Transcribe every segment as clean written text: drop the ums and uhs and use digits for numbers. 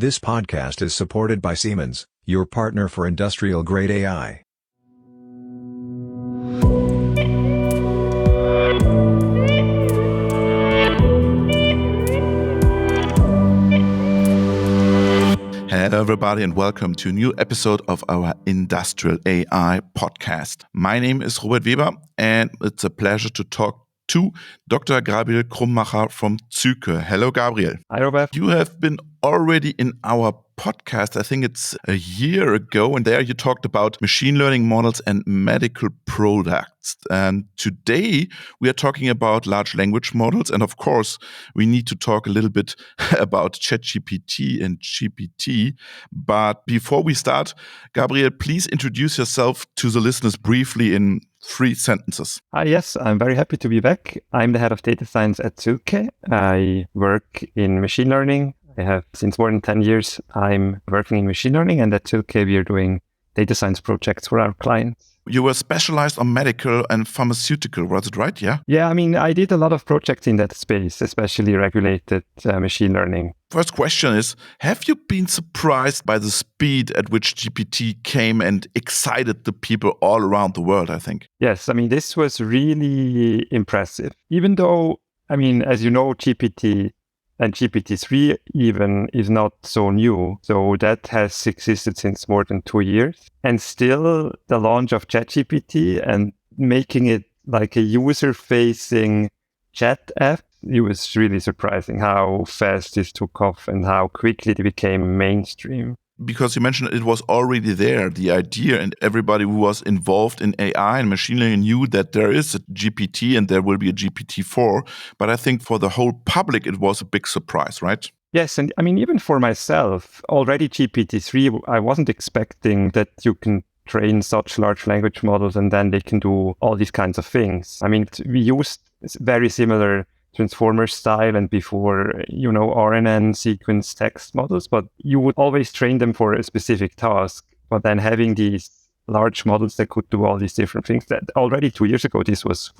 This podcast is supported by Siemens, your partner for industrial-grade AI. Hello everybody and welcome to a new episode of our Industrial AI podcast. My name is Robert Weber and it's a pleasure to talk to Dr. Gabriel Krummacher from Zyke. Hello Gabriel. Hi Robert. You have been already in our podcast, I think it's a year ago, and there you talked about machine learning models and medical products. And today we are talking about large language models, and of course we need to talk a little bit about ChatGPT and GPT. But before we start, Gabriel, please introduce yourself to the listeners briefly in 3 sentences. Yes, I'm very happy to be back. I'm the head of data science at Zyke. I work in machine learning. I have since more than 10 years, I'm working in machine learning, and at Zyke we are doing data science projects for our clients. You were specialized on medical and pharmaceutical, was it right? Yeah? Yeah, I mean, I did a lot of projects in that space, especially regulated machine learning. First question is, have you been surprised by the speed at which GPT came and excited the people all around the world, I think? Yes, I mean, this was really impressive. Even though, I mean, as you know, GPT and GPT-3 even is not so new. So that has existed since more than 2 years. And still the launch of ChatGPT and making it like a user-facing chat app, it was really surprising how fast this took off and how quickly it became mainstream. Because you mentioned it was already there, the idea, and everybody who was involved in AI and machine learning knew that there is a GPT and there will be a GPT-4. But I think for the whole public, it was a big surprise, right? Yes, and I mean, even for myself, already GPT-3, I wasn't expecting that you can train such large language models and then they can do all these kinds of things. I mean, we used very similar transformer style and before, RNN sequence text models, but you would always train them for a specific task. But then having these large models that could do all these different things, that already 2 years ago, this was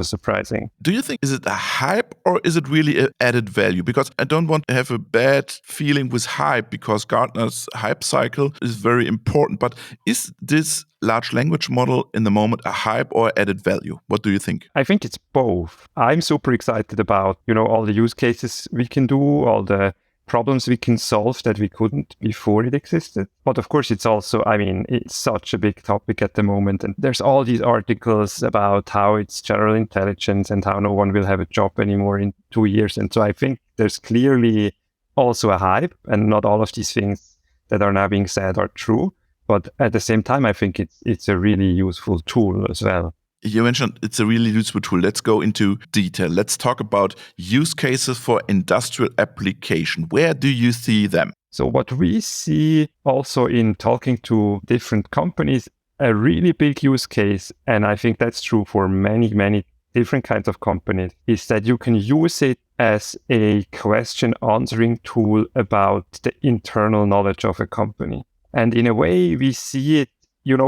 surprising. Do you think, is it a hype or is it really an added value? Because I don't want to have a bad feeling with hype, because Gartner's hype cycle is very important. But is this large language model in the moment a hype or added value? What do you think? I think it's both. I'm super excited about, all the use cases we can do, all the problems we can solve that we couldn't before it existed. But of course, it's also, it's such a big topic at the moment. And there's all these articles about how it's general intelligence and how no one will have a job anymore in 2 years. And so I think there's clearly also a hype, and not all of these things that are now being said are true. But at the same time, I think it's a really useful tool as well. You mentioned it's a really useful tool. Let's go into detail. Let's talk about use cases for industrial application. Where do you see them? So what we see also in talking to different companies, a really big use case, and I think that's true for many, many different kinds of companies, is that you can use it as a question answering tool about the internal knowledge of a company. And in a way, we see it,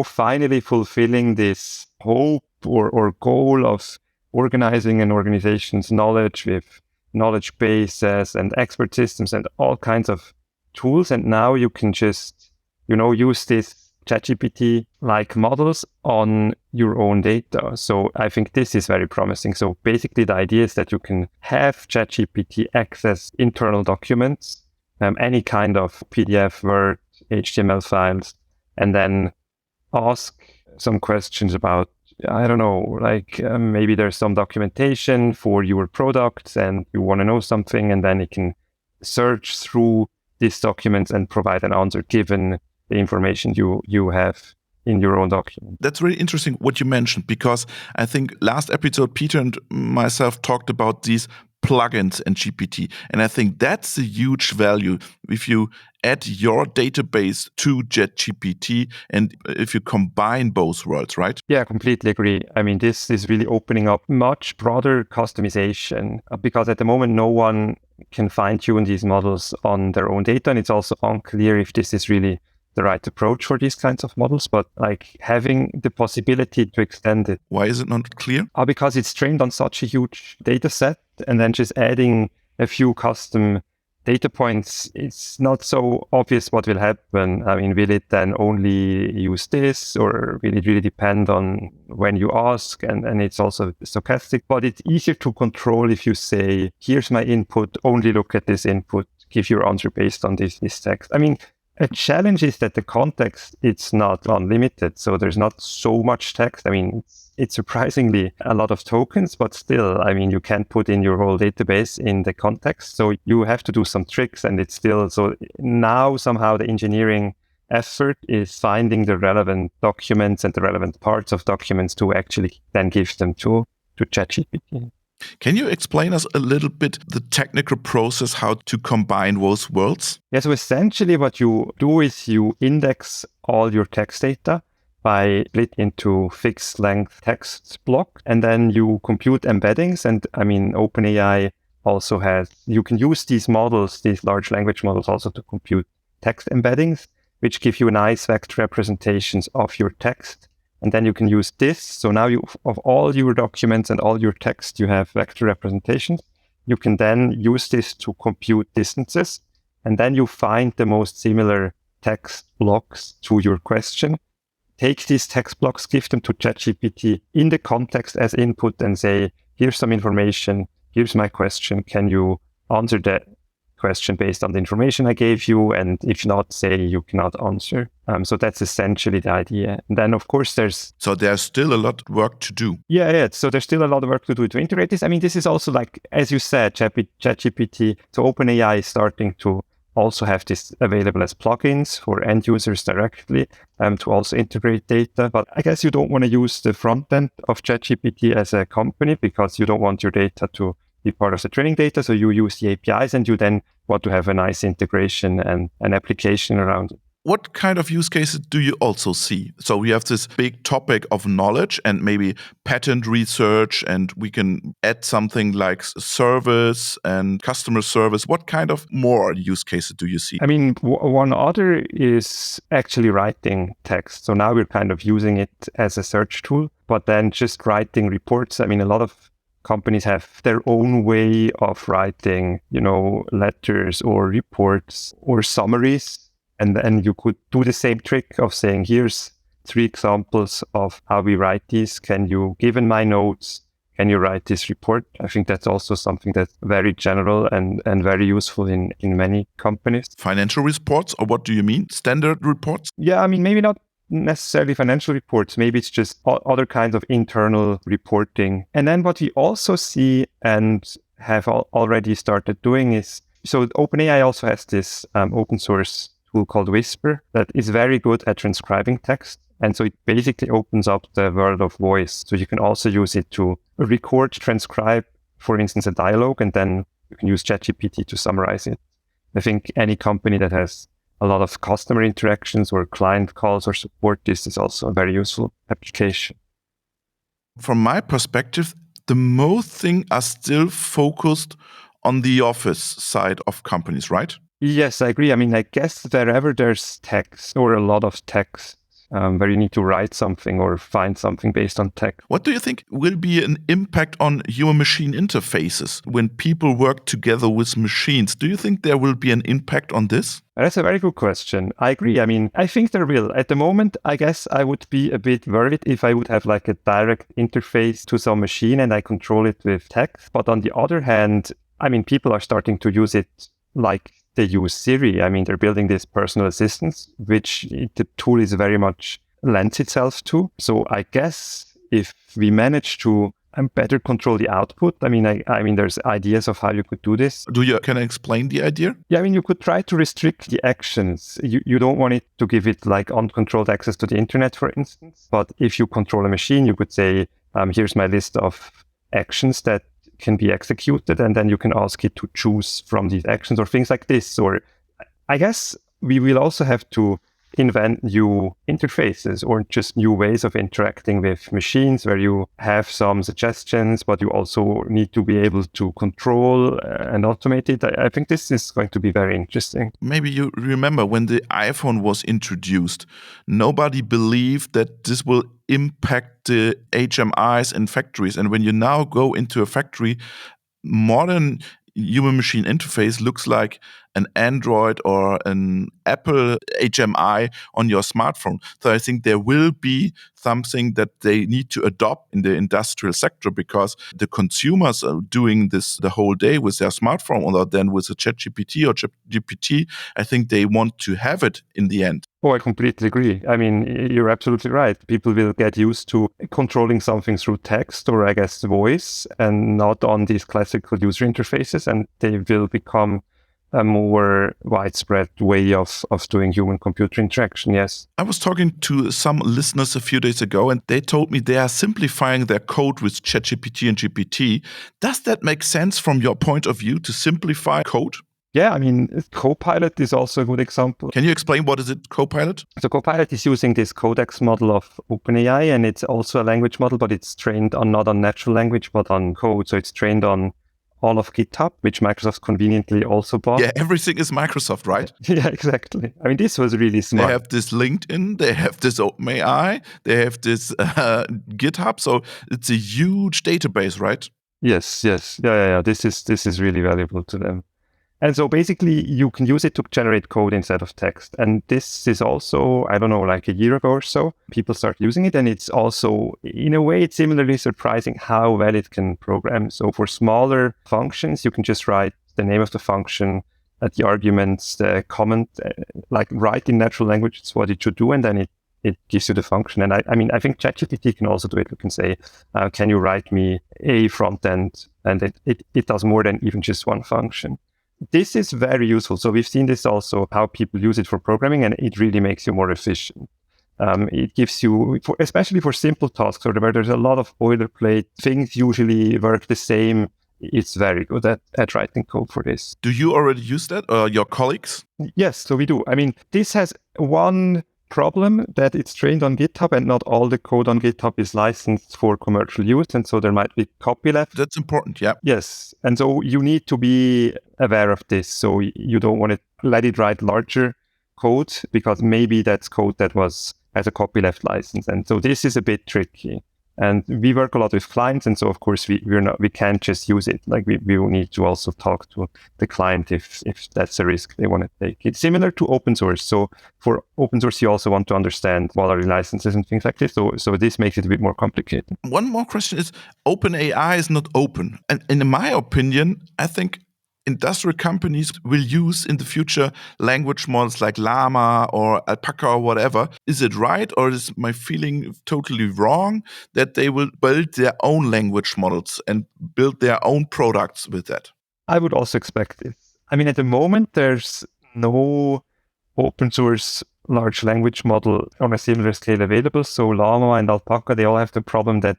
finally fulfilling this hope or goal of organizing an organization's knowledge with knowledge bases and expert systems and all kinds of tools. And now you can just, use this ChatGPT-like models on your own data. So I think this is very promising. So basically the idea is that you can have ChatGPT access internal documents, any kind of PDF, Word, HTML files, and then ask some questions about, maybe there's some documentation for your products and you want to know something, and then it can search through these documents and provide an answer given the information you have in your own document. That's really interesting what you mentioned, because I think last episode, Peter and myself talked about these plugins in GPT. And I think that's a huge value if you add your database to ChatGPT and if you combine both worlds, right? Yeah, completely agree. I mean, this is really opening up much broader customization because at the moment, no one can fine-tune these models on their own data. And it's also unclear if this is really the right approach for these kinds of models, but like having the possibility to extend it. Why is it not clear? Because it's trained on such a huge data set, and then just adding a few custom data points, it's not so obvious what will happen. I mean, will it then only use this, or will it really depend on when you ask? And it's also stochastic, but it's easier to control if you say, here's my input, only look at this input, give your answer based on this text. I mean, a challenge is that the context, it's not unlimited. So there's not so much text. I mean, it's surprisingly a lot of tokens, but still, I mean, you can't put in your whole database in the context. So you have to do some tricks, and it's still, so now somehow the engineering effort is finding the relevant documents and the relevant parts of documents to actually then give them to ChatGPT. Can you explain us a little bit the technical process, how to combine those worlds? Yeah, so essentially what you do is you index all your text data by split into fixed length text block, and then you compute embeddings. And I mean, OpenAI also has, you can use these models, these large language models also to compute text embeddings, which give you nice vector representations of your text. And then you can use this. So now you, of all your documents and all your text, you have vector representations. You can then use this to compute distances. And then you find the most similar text blocks to your question. Take these text blocks, give them to ChatGPT in the context as input, and say, here's some information. Here's my question. Can you answer that question based on the information I gave you? And if not, say you cannot answer. So that's essentially the idea. And then, of course, there's still a lot of work to do. Yeah. So there's still a lot of work to do to integrate this. I mean, this is also like, as you said, ChatGPT. So OpenAI is starting to also have this available as plugins for end users directly to also integrate data. But I guess you don't want to use the front end of ChatGPT as a company, because you don't want your data to be part of the training data. So you use the APIs, and you then want to have a nice integration and an application around it. What kind of use cases do you also see? So we have this big topic of knowledge and maybe patent research, and we can add something like service and customer service. What kind of more use cases do you see? I mean, one other is actually writing text. So now we're kind of using it as a search tool, but then just writing reports. I mean, a lot of companies have their own way of writing, letters or reports or summaries. And then you could do the same trick of saying, here's 3 examples of how we write these. Can you, given my notes, can you write this report? I think that's also something that's very general and very useful in many companies. Financial reports, or what do you mean? Standard reports? Yeah, I mean, maybe not necessarily financial reports. Maybe it's just other kinds of internal reporting. And then what we also see and have already started doing is, so OpenAI also has this open source tool called Whisper that is very good at transcribing text. And so it basically opens up the world of voice. So you can also use it to record, transcribe, for instance, a dialogue, and then you can use ChatGPT to summarize it. I think any company that has a lot of customer interactions or client calls or support, this is also a very useful application. From my perspective, the most things are still focused on the office side of companies, right? Yes, I agree. I mean, I guess wherever there's text or a lot of text, where you need to write something or find something based on text. What do you think will be an impact on human-machine interfaces when people work together with machines? Do you think there will be an impact on this? That's a very good question. I agree. I mean, I think there will. At the moment, I guess I would be a bit worried if I would have like a direct interface to some machine and I control it with text. But on the other hand, I mean, people are starting to use it like they use Siri. I mean, they're building this personal assistants, which the tool is very much lends itself to. So I guess if we manage to better control the output, I mean, there's ideas of how you could do this. Can I explain the idea? Yeah, I mean, you could try to restrict the actions. You don't want it to give it like uncontrolled access to the internet, for instance. But if you control a machine, you could say, here's my list of actions that can be executed, and then you can ask it to choose from these actions or things like this. Or I guess we will also have to invent new interfaces or just new ways of interacting with machines where you have some suggestions, but you also need to be able to control and automate it. I think this is going to be very interesting. Maybe you remember when the iPhone was introduced, nobody believed that this will impact the HMIs in factories. And when you now go into a factory, modern human-machine interface looks like an Android or an Apple HMI on your smartphone. So I think there will be something that they need to adopt in the industrial sector, because the consumers are doing this the whole day with their smartphone, or then with a ChatGPT or GPT. I think they want to have it in the end. Oh, I completely agree. I mean, you're absolutely right. People will get used to controlling something through text or, I guess, voice, and not on these classical user interfaces, and they will become a more widespread way of doing human-computer interaction, yes. I was talking to some listeners a few days ago, and they told me they are simplifying their code with ChatGPT and GPT. Does that make sense from your point of view, to simplify code? Yeah, I mean, Copilot is also a good example. Can you explain what is it, Copilot? So Copilot is using this codex model of OpenAI, and it's also a language model, but it's trained on not on natural language, but on code. So it's trained on all of GitHub, which Microsoft conveniently also bought. Yeah, everything is Microsoft, right? Yeah, exactly. I mean, this was really smart. They have this LinkedIn, they have this OpenAI, they have this GitHub. So it's a huge database, right? Yes. Yeah. This is really valuable to them. And so basically, you can use it to generate code instead of text. And this is also, I don't know, like a year ago or so, people start using it. And it's also, in a way, it's similarly surprising how well it can program. So for smaller functions, you can just write the name of the function, the arguments, the comment, like write in natural language, it's what it should do. And then it gives you the function. And I mean, I think ChatGPT can also do it. You can say, can you write me a front end? And it does more than even just one function. This is very useful. So we've seen this also, how people use it for programming, and it really makes you more efficient. It gives you, especially for simple tasks, or where there's a lot of boilerplate, things usually work the same. It's very good at writing code for this. Do you already use that, or your colleagues? Yes, so we do. I mean, this has one problem, that it's trained on GitHub, and not all the code on GitHub is licensed for commercial use, and so there might be copyleft. That's important, yeah. Yes, and so you need to be aware of this. So you don't want to let it write larger code, because maybe that's code that has a copyleft license, and so this is a bit tricky. And we work a lot with clients, and so of course we can't just use it. Like we will need to also talk to the client if that's a risk they want to take. It's similar to open source. So for open source, you also want to understand what are the licenses and things like this. So this makes it a bit more complicated. One more question is, OpenAI is not open. And in my opinion, I think industrial companies will use in the future language models like Llama or Alpaca or whatever. Is it right, or is my feeling totally wrong that they will build their own language models and build their own products with that? I would also expect this. I mean, at the moment, there's no open source large language model on a similar scale available. So Llama and Alpaca, they all have the problem that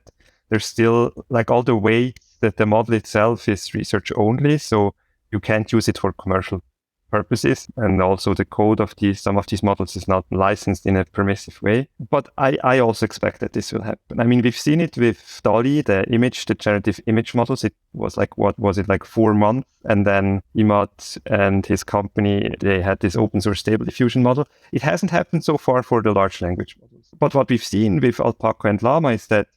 there's still, like, all the way that the model itself is research only. So you can't use it for commercial purposes. And also the code of some of these models is not licensed in a permissive way. But I also expect that this will happen. I mean, we've seen it with DALL-E, the generative image models. It was like, what was it, like 4 months? And then Imad and his company, they had this open source stable diffusion model. It hasn't happened so far for the large language models. But what we've seen with Alpaca and Llama is that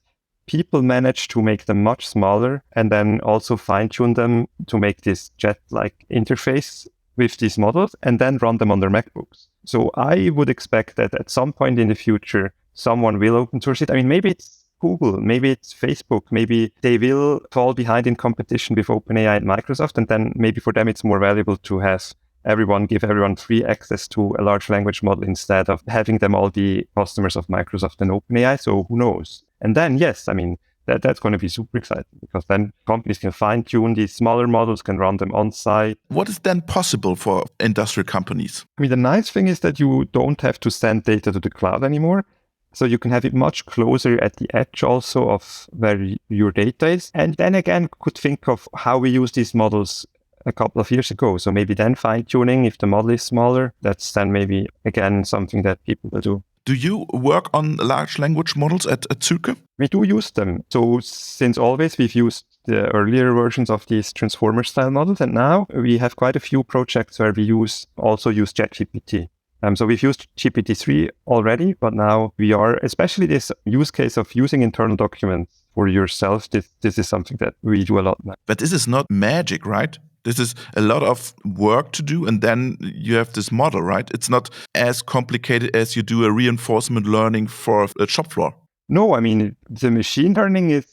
people manage to make them much smaller, and then also fine-tune them to make this jet-like interface with these models, and then run them on their MacBooks. So I would expect that at some point in the future, someone will open source it. I mean, maybe it's Google, maybe it's Facebook, maybe they will fall behind in competition with OpenAI and Microsoft, and then maybe for them it's more valuable to have give everyone free access to a large language model instead of having them all be customers of Microsoft and OpenAI. So who knows? And then, yes, I mean, that's going to be super exciting, because then companies can fine-tune these smaller models, can run them on-site. What is then possible for industrial companies? I mean, the nice thing is that you don't have to send data to the cloud anymore. So you can have it much closer at the edge also of where your data is. And then again, could think of how we use these models a couple of years ago. So maybe then fine-tuning, if the model is smaller, that's then maybe, again, something that people will do. Do you work on large language models at Züge? We do use them. So since always, we've used the earlier versions of these transformer-style models, and now we have quite a few projects where we also use ChatGPT. So we've used GPT-3 already, but now we are, especially this use case of using internal documents for yourself, this is something that we do a lot now. But this is not magic, right? This is a lot of work to do, and then you have this model, right? It's not as complicated as you do a reinforcement learning for a shop floor. No, I mean, the machine learning is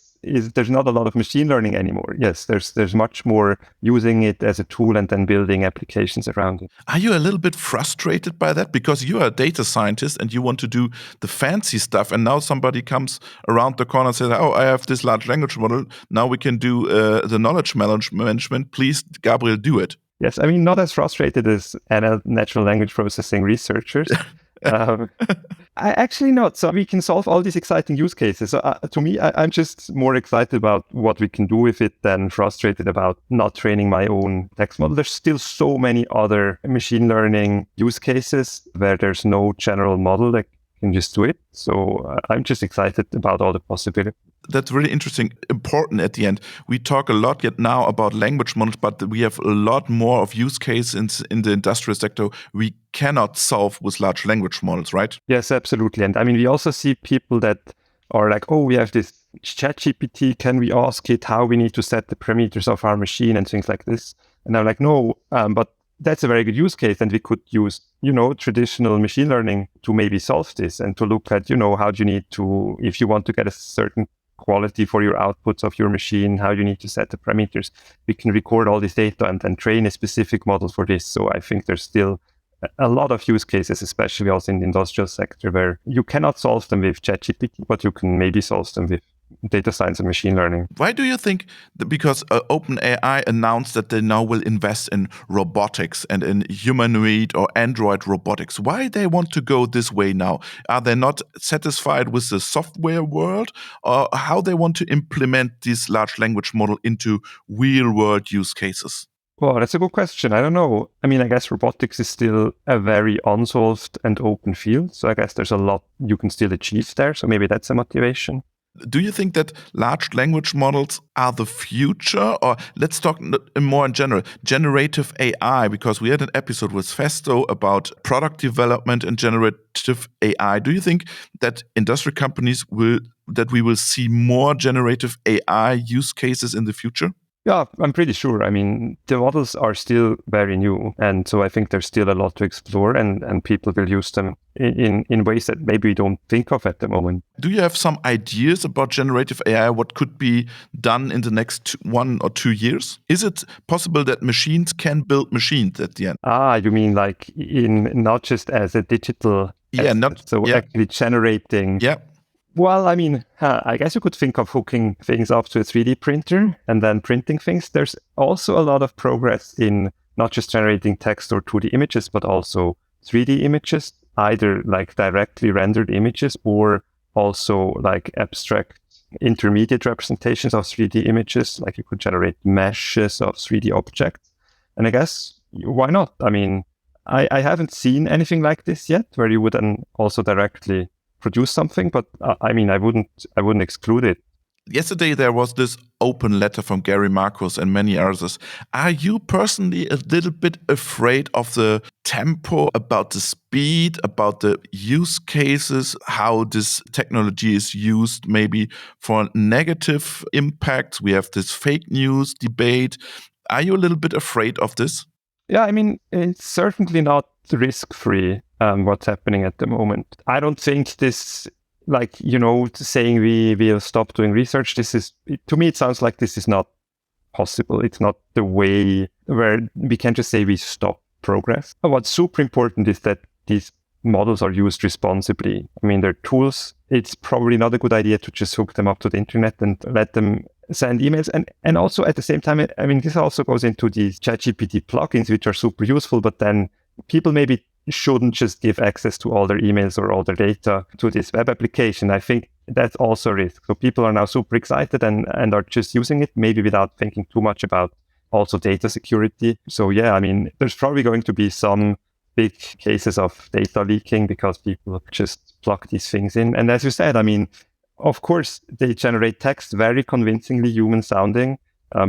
there's not a lot of machine learning anymore. Yes, there's much more using it as a tool and then building applications around it. Are you a little bit frustrated by that? Because you are a data scientist and you want to do the fancy stuff, and now somebody comes around the corner and says, oh, I have this large language model. Now we can do the knowledge management. Please, Gabriel, do it. Yes, I mean, not as frustrated as natural language processing researchers. I actually not. So we can solve all these exciting use cases. So to me, I'm just more excited about what we can do with it than frustrated about not training my own text model. There's still so many other machine learning use cases where there's no general model that can just do it. So I'm just excited about all the possibilities. That's really interesting, important at the end. We talk a lot yet now about language models, but we have a lot more of use cases in the industrial sector we cannot solve with large language models, right? Yes, absolutely. And I mean, we also see people that are like, oh, we have this ChatGPT. Can we ask it how we need to set the parameters of our machine and things like this? And I'm like, no, but that's a very good use case. And we could use, traditional machine learning to maybe solve this and to look at, how do you need to, if you want to get a certain quality for your outputs of your machine, how you need to set the parameters. We can record all this data and then train a specific model for this. So I think there's still a lot of use cases, especially also in the industrial sector, where you cannot solve them with ChatGPT, but you can maybe solve them with data science and machine learning. Why do you think that? Because OpenAI announced that they now will invest in robotics and in humanoid or android robotics. Why they want to go this way now? Are they not satisfied with the software world, or how they want to implement this large language model into real world use cases? Well, that's a good question. I don't know. I mean, I guess robotics is still a very unsolved and open field. So I guess there's a lot you can still achieve there. So maybe that's a motivation. Do you think that large language models are the future? Or let's talk more in general, generative AI, because we had an episode with Festo about product development and generative AI. Do you think that industry companies we will see more generative AI use cases in the future? Yeah, I'm pretty sure. I mean, the models are still very new. And so I think there's still a lot to explore, and people will use them in ways that maybe we don't think of at the moment. Do you have some ideas about generative AI, what could be done in the next 1 or 2 years? Is it possible that machines can build machines at the end? You mean like in not just as a digital asset, actually generating. Yeah. Well, I mean, I guess you could think of hooking things up to a 3D printer and then printing things. There's also a lot of progress in not just generating text or 2D images, but also 3D images, either like directly rendered images or also like abstract intermediate representations of 3D images. Like you could generate meshes of 3D objects. And I guess, why not? I mean, I haven't seen anything like this yet, where you would then also directly produce something, but I mean, I wouldn't exclude it. Yesterday, there was this open letter from Gary Marcus and many others. Are you personally a little bit afraid of the tempo, about the speed, about the use cases, how this technology is used maybe for negative impacts? We have this fake news debate. Are you a little bit afraid of this? Yeah, I mean, it's certainly not risk-free, what's happening at the moment. I don't think this, saying we will stop doing research, to me, it sounds like this is not possible. It's not the way where we can just say we stop progress. What's super important is that these models are used responsibly. I mean, they're tools. It's probably not a good idea to just hook them up to the internet and let them send emails. And also at the same time, I mean, this also goes into these ChatGPT plugins, which are super useful, but then people maybe shouldn't just give access to all their emails or all their data to this web application. I think that's also a risk. So people are now super excited and are just using it, maybe without thinking too much about also data security. So yeah, I mean, there's probably going to be some big cases of data leaking because people just plug these things in. And as you said, I mean, of course, they generate text very convincingly human sounding.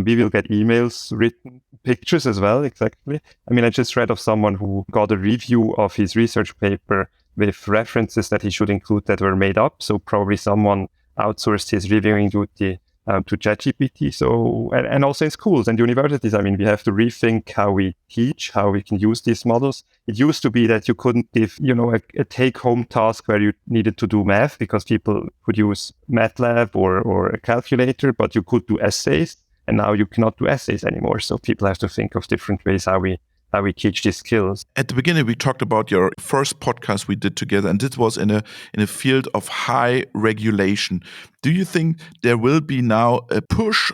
We will get emails, written pictures as well, exactly. I mean, I just read of someone who got a review of his research paper with references that he should include that were made up. So probably someone outsourced his reviewing duty to ChatGPT. So, and also in schools and universities, I mean, we have to rethink how we teach, how we can use these models. It used to be that you couldn't give, a take-home task where you needed to do math because people could use MATLAB or a calculator, but you could do essays. And now you cannot do essays anymore. So people have to think of different ways how we teach these skills. At the beginning, we talked about your first podcast we did together, and this was in a field of high regulation. Do you think there will be now a push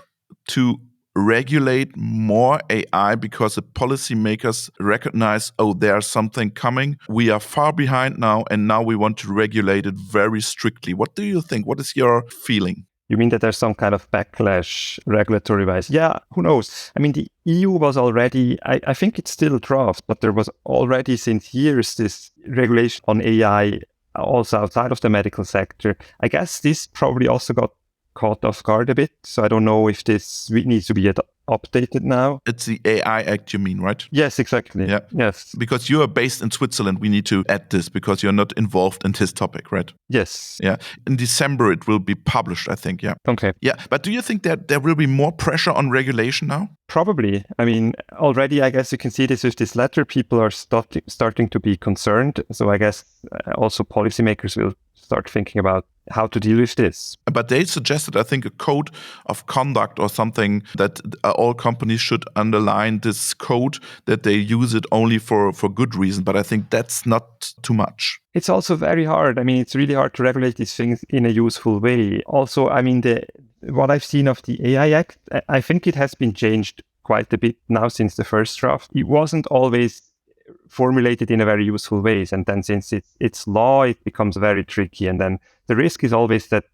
to regulate more AI because the policymakers recognize, there's something coming. We are far behind now, and now we want to regulate it very strictly. What do you think? What is your feeling? You mean that there's some kind of backlash regulatory-wise? Yeah, who knows? I mean, the EU was already, I think it's still a draft, but there was already since years this regulation on AI also outside of the medical sector. I guess this probably also got caught off guard a bit. So I don't know if this needs to be updated now. It's the AI Act, you mean, right? Yes, exactly. Yeah. Yes. Because you are based in Switzerland, we need to add this because you're not involved in this topic, right? Yes. Yeah. In December, it will be published, I think. Yeah. Okay. Yeah. But do you think that there will be more pressure on regulation now? Probably. I mean, already, I guess you can see this with this letter. People are starting to be concerned. So I guess also policymakers will start thinking about how to deal with this. But they suggested, I think, a code of conduct or something that all companies should underline this code, that they use it only for good reason. But I think that's not too much. It's also very hard. I mean, it's really hard to regulate these things in a useful way. Also, I mean, what I've seen of the AI Act, I think it has been changed quite a bit now since the first draft. It wasn't always formulated in a very useful ways. And then since it's law, it becomes very tricky. And then the risk is always that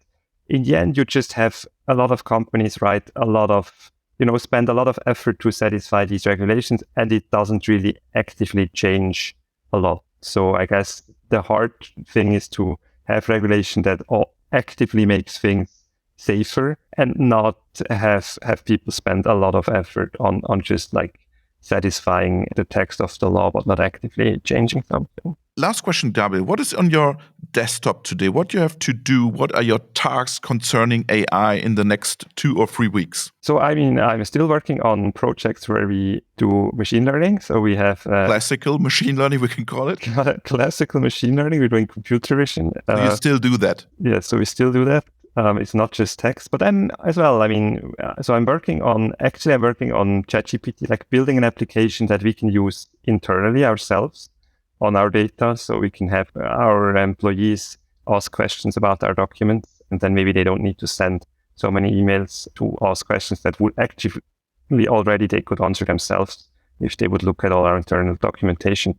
in the end, you just have a lot of companies write a lot of, spend a lot of effort to satisfy these regulations, and it doesn't really actively change a lot. So I guess the hard thing is to have regulation that actively makes things safer and not have people spend a lot of effort on just like satisfying the text of the law, but not actively changing something. Last question, Gabriel. What is on your desktop today? What do you have to do? What are your tasks concerning AI in the next 2 or 3 weeks? So, I mean, I'm still working on projects where we do machine learning. So we have... classical machine learning, we can call it. Classical machine learning. We're doing computer vision. So you still do that? Yeah, so we still do that. It's not just text, but then as well, I mean, so I'm working on ChatGPT, like building an application that we can use internally ourselves on our data. So we can have our employees ask questions about our documents, and then maybe they don't need to send so many emails to ask questions that would actually already they could answer themselves if they would look at all our internal documentation.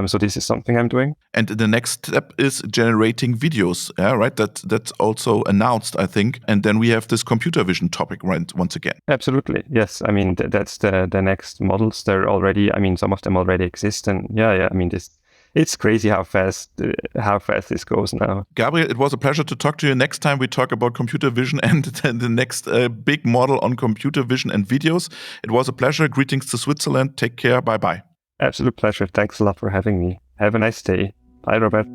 So this is something I'm doing. And the next step is generating videos, right? That's also announced, I think. And then we have this computer vision topic, right, once again. Absolutely, yes. I mean, that's the next models. They're already, I mean, some of them already exist. And yeah. I mean, it's crazy how fast this goes now. Gabriel, it was a pleasure to talk to you. Next time we talk about computer vision and the next big model on computer vision and videos. It was a pleasure. Greetings to Switzerland. Take care. Bye-bye. Absolute pleasure. Thanks a lot for having me. Have a nice day. Bye, Robert.